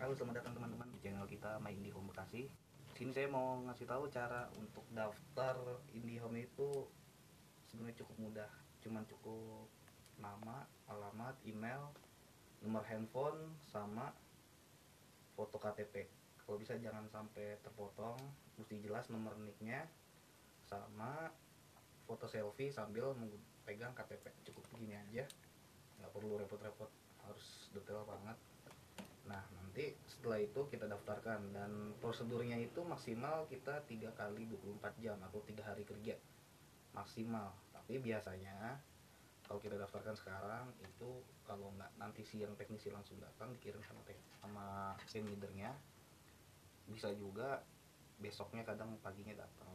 Halo, selamat datang teman-teman di channel kita My IndiHome Bekasi. Sini saya mau ngasih tahu cara untuk daftar IndiHome itu sebenarnya cukup mudah. Cuman cukup nama, alamat, email, nomor handphone, sama foto KTP. Kalau bisa jangan sampai terpotong, mesti jelas nomor nicknya, sama foto selfie sambil pegang KTP. Cukup begini aja, nggak perlu repot-repot, harus detail banget. Nah, nanti setelah itu kita daftarkan, dan prosedurnya itu maksimal kita 3 kali 24 jam atau 3 hari kerja maksimal. Tapi biasanya kalau kita daftarkan sekarang itu, kalau nggak nanti siang teknisi langsung datang dikirim sama tim leadernya, bisa juga besoknya, kadang paginya datang.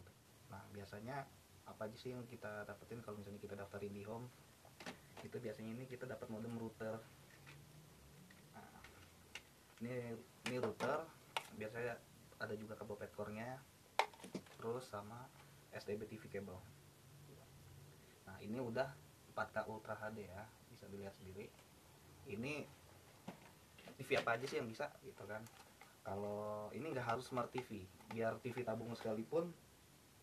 Nah, biasanya apa aja sih yang kita dapetin kalau misalnya kita daftar IndiHome? Itu biasanya ini kita dapat modem router. Nah, ini router biasanya ada juga kabel petcore-nya, terus sama STB TV cable. Nah, ini udah 4K Ultra HD ya, bisa dilihat sendiri. Ini TV apa aja sih yang bisa gitu kan. Kalau ini nggak harus smart TV, biar TV tabung sekalipun,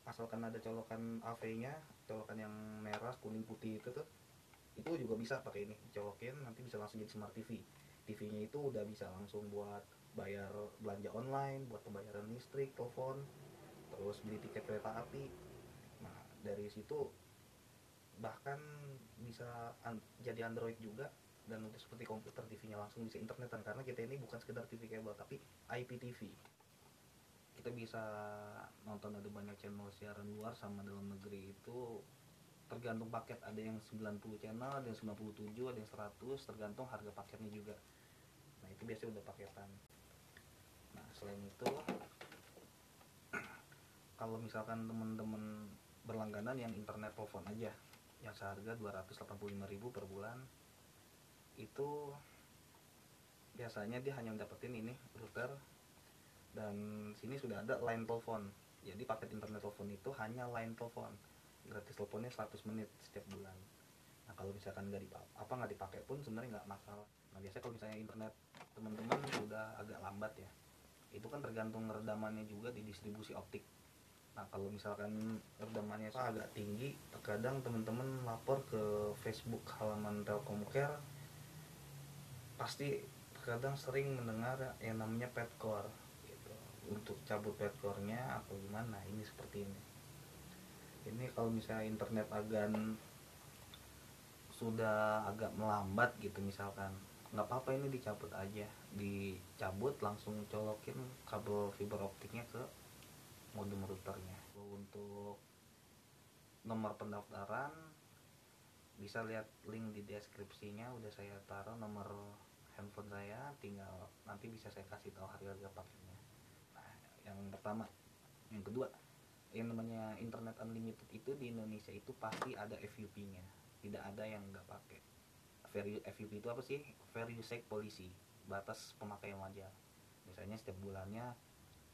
asalkan ada colokan AV-nya, colokan yang merah kuning putih itu juga bisa pakai ini, colokin nanti bisa langsung jadi smart TV. TV-nya itu udah bisa langsung buat bayar belanja online, buat pembayaran listrik, telepon, terus beli tiket kereta api. Nah, dari situ bahkan bisa jadi Android juga, dan udah seperti komputer, TV-nya langsung bisa internetan, karena kita ini bukan sekedar TV kabel tapi IPTV. Kita bisa nonton, ada banyak channel siaran luar sama dalam negeri itu tergantung paket, ada yang 90 channel, ada yang 97, ada yang 100, tergantung harga paketnya juga. Nah, itu biasanya udah paketan. Nah, selain itu, kalau misalkan teman-teman berlangganan yang internet telepon aja yang seharga 285.000 per bulan, itu biasanya dia hanya dapetin ini router, dan sini sudah ada line telepon. Jadi paket internet telepon itu hanya line telepon, gratis teleponnya 100 menit setiap bulan. Nah, kalau misalkan nggak dipakai pun sebenarnya nggak masalah. Nah, biasanya kalau misalnya internet teman-teman sudah agak lambat ya, itu kan tergantung redamannya juga di distribusi optik. Nah, kalau misalkan redamannya agak tinggi, terkadang teman-teman lapor ke Facebook halaman Telkomcare, pasti terkadang sering mendengar yang namanya petcore gitu. Untuk cabut petcore-nya atau gimana, ini seperti ini kalau misalnya internet sudah agak melambat gitu misalkan, nggak apa-apa, ini dicabut langsung colokin kabel fiber optiknya ke modem routernya. Untuk nomor pendaftaran bisa lihat link di deskripsinya, udah saya taruh nomor handphone saya, tinggal nanti bisa saya kasih tahu harga paketnya. Nah, yang pertama. Yang kedua, yang namanya internet unlimited itu di Indonesia itu pasti ada FUP-nya, tidak ada yang nggak pakai. FUP itu apa sih? Fair Use Policy, batas pemakaian wajar. Misalnya setiap bulannya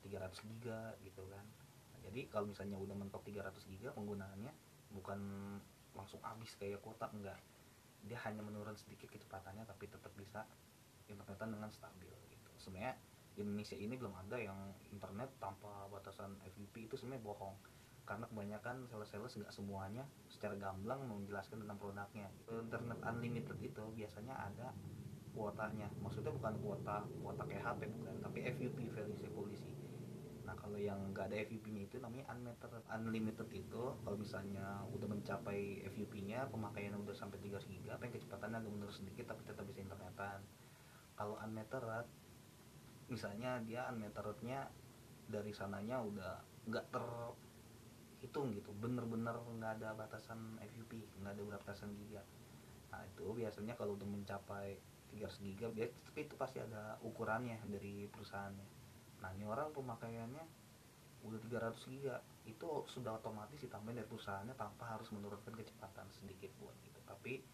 300 giga gitu kan. Nah, jadi kalau misalnya udah mentok 300 giga penggunaannya, bukan langsung habis kayak kuota, enggak. Dia hanya menurun sedikit kecepatannya, tapi tetap bisa internetan dengan stabil gitu. Sebenarnya di Indonesia ini belum ada yang internet tanpa batasan FUP, itu sebenarnya bohong, karena kebanyakan sales-sales nggak semuanya secara gamblang menjelaskan tentang produknya. Internet unlimited itu biasanya ada kuotanya, maksudnya bukan kuota kuota kayak HP, bukan, tapi FUP, Fair Policy. Nah, kalau yang nggak ada FUP-nya itu namanya unmetered. Unlimited itu kalau misalnya udah mencapai FUP-nya, pemakaian udah sampai 3 giga, pengen kecepatannya agak menurun sedikit tapi tetap bisa internetan. Kalau unmetered, misalnya dia unmeterednya dari sananya udah nggak terhitung gitu, bener-bener nggak ada batasan FUP, nggak ada batasan giga. Nah, itu biasanya kalau udah mencapai 300 giga, tapi itu pasti ada ukurannya dari perusahaannya. Nah, ini orang pemakaiannya udah 300 giga, itu sudah otomatis ditambahin dari perusahaannya tanpa harus menurunkan kecepatan sedikit pun gitu. Tapi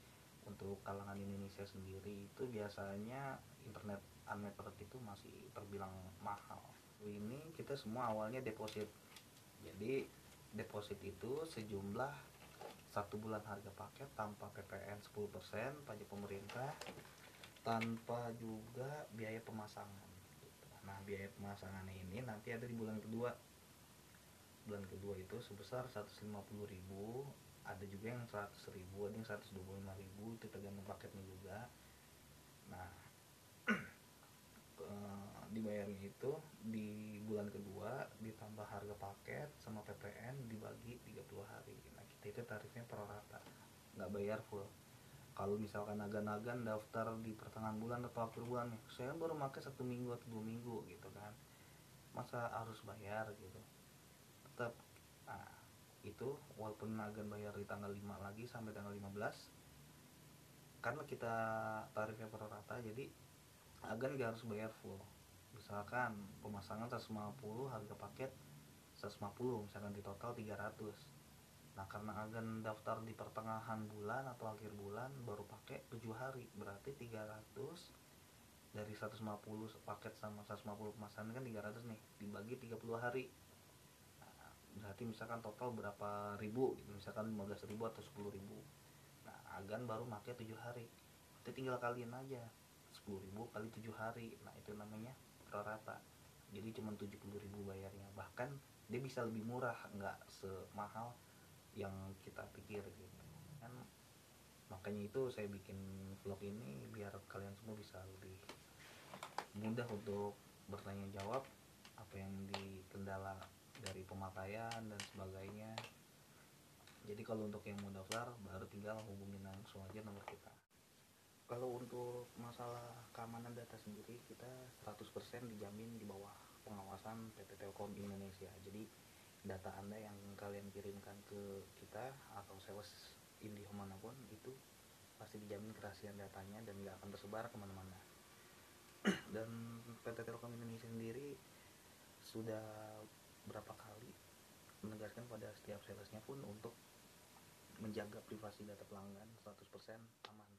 untuk kalangan Indonesia sendiri itu biasanya internet unmetered itu masih terbilang mahal. Ini kita semua awalnya deposit. Jadi deposit itu sejumlah 1 bulan harga paket tanpa PPN 10%, pajak pemerintah, tanpa juga biaya pemasangan. Nah, biaya pemasangannya ini nanti ada di bulan kedua. Bulan kedua itu sebesar 150.000, ada juga yang 100.000, ada yang 125.000, itu tergantung paketnya juga. Nah, dibayarnya itu di bulan kedua ditambah harga paket sama PPN dibagi 30 hari. Nah, kita itu tarifnya pro rata, nggak bayar full. Kalau misalkan agan-agan daftar di pertengahan bulan atau akhir bulan nih, saya baru pakai 1 minggu atau 2 minggu gitu kan, masa harus bayar gitu. Tetap, nah, itu walaupun agan bayar di tanggal 5 lagi sampai tanggal 15, karena kita tarifnya pro rata, jadi agan gak harus bayar full. Misalkan pemasangan 150, harga paket 150, misalkan di total 300. Nah, karena agan daftar di pertengahan bulan atau akhir bulan baru pakai 7 hari, berarti 300 dari 150 paket sama 150 pemasangan kan 300 nih, dibagi 30 hari. Nah, berarti misalkan total berapa ribu gitu, misalkan 15.000 atau 10.000. Nah, agan baru pakai 7 hari. Itu tinggal kalian aja 10.000 kali 7 hari. Nah, itu namanya pro rata. Jadi cuma 70.000 bayarnya. Bahkan dia bisa lebih murah, nggak semahal yang kita pikir gitu kan. Makanya itu saya bikin vlog ini biar kalian semua bisa lebih mudah untuk bertanya jawab apa yang dikendala dari pemakaian dan sebagainya. Jadi kalau untuk yang mau daftar baru tinggal hubungin langsung aja nomor kita. Kalau untuk masalah keamanan data sendiri, kita 100% dijamin di bawah pengawasan PT Telkom Indonesia. Jadi data Anda yang kalian kirimkan ke kita atau sales IndiHome manapun itu pasti dijamin kerahasiaan datanya dan nggak akan tersebar kemana-mana. Dan PT Telkom Indonesia sendiri sudah berapa kali menegaskan pada setiap salesnya pun untuk menjaga privasi data pelanggan 100% aman.